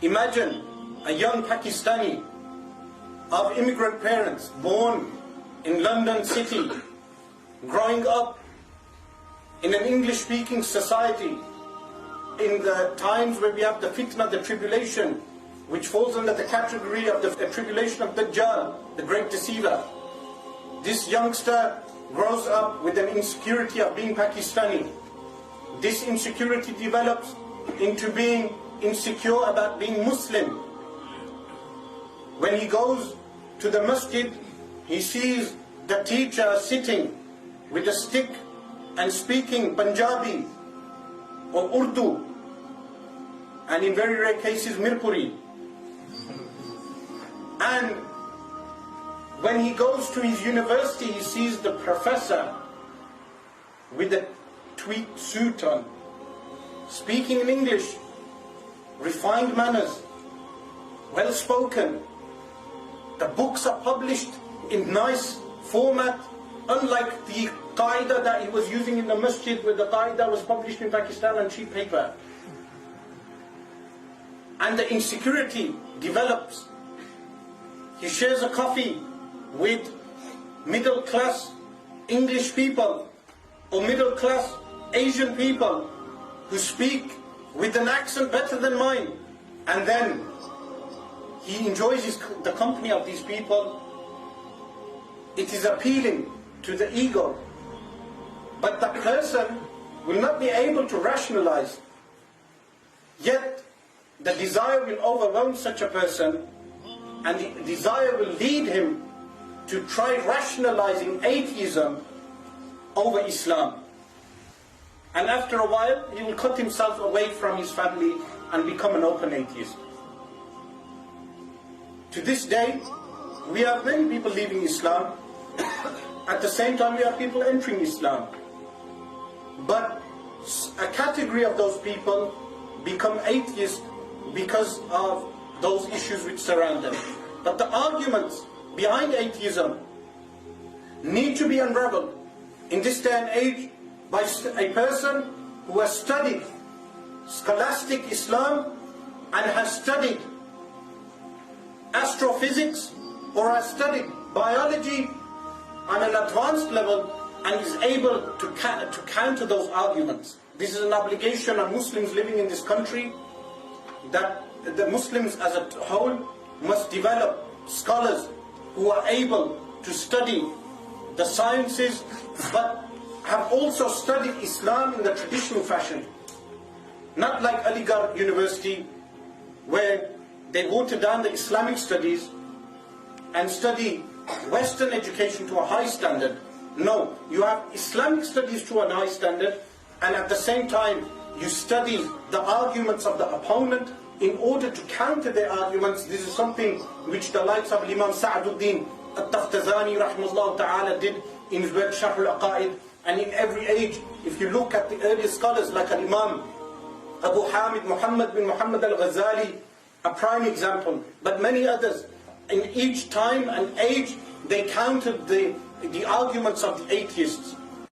Imagine a young Pakistani of immigrant parents born in London City, growing up in an English-speaking society in the times where we have the fitna, the tribulation, which falls under the category of the tribulation of Dajjal, the great deceiver. This youngster grows up with an insecurity of being Pakistani. This insecurity develops into being insecure about being Muslim. When he goes to the masjid, he sees the teacher sitting with a stick and speaking Punjabi or Urdu, and in very rare cases Mirpuri. And when he goes to his university, he sees the professor with a tweed suit on, speaking in English, refined manners, well spoken. The books are published in nice format, unlike the qaida that he was using in the masjid, where the qaida was published in Pakistan on cheap paper. And the insecurity develops. He shares a coffee with middle class English people or middle class Asian people who speak with an accent better than mine, and then he enjoys the company of these people. It is appealing to the ego, but the person will not be able to rationalize. Yet the desire will overwhelm such a person, and the desire will lead him to try rationalizing atheism over Islam. And after a while, he will cut himself away from his family and become an open atheist. To this day, we have many people leaving Islam. At the same time, we have people entering Islam. But a category of those people become atheists because of those issues which surround them. But the arguments behind atheism need to be unraveled in this day and age by a person who has studied scholastic Islam and has studied astrophysics or has studied biology on an advanced level and is able to counter those arguments. This is an obligation on Muslims living in this country, that the Muslims as a whole must develop scholars who are able to study the sciences but have also studied Islam in the traditional fashion. Not like Aligarh University, where they water down the Islamic studies and study Western education to a high standard. No, you have Islamic studies to a high standard, and at the same time you study the arguments of the opponent in order to counter their arguments. This is something which the likes of Imam Sa'aduddin al-Takhtazani rahimahullah ta'ala did in his work Sharh al-Aqaid. And in every age, if you look at the earliest scholars like Imam Abu Hamid Muhammad bin Muhammad al-Ghazali, a prime example, but many others, in each time and age, they countered the arguments of the atheists.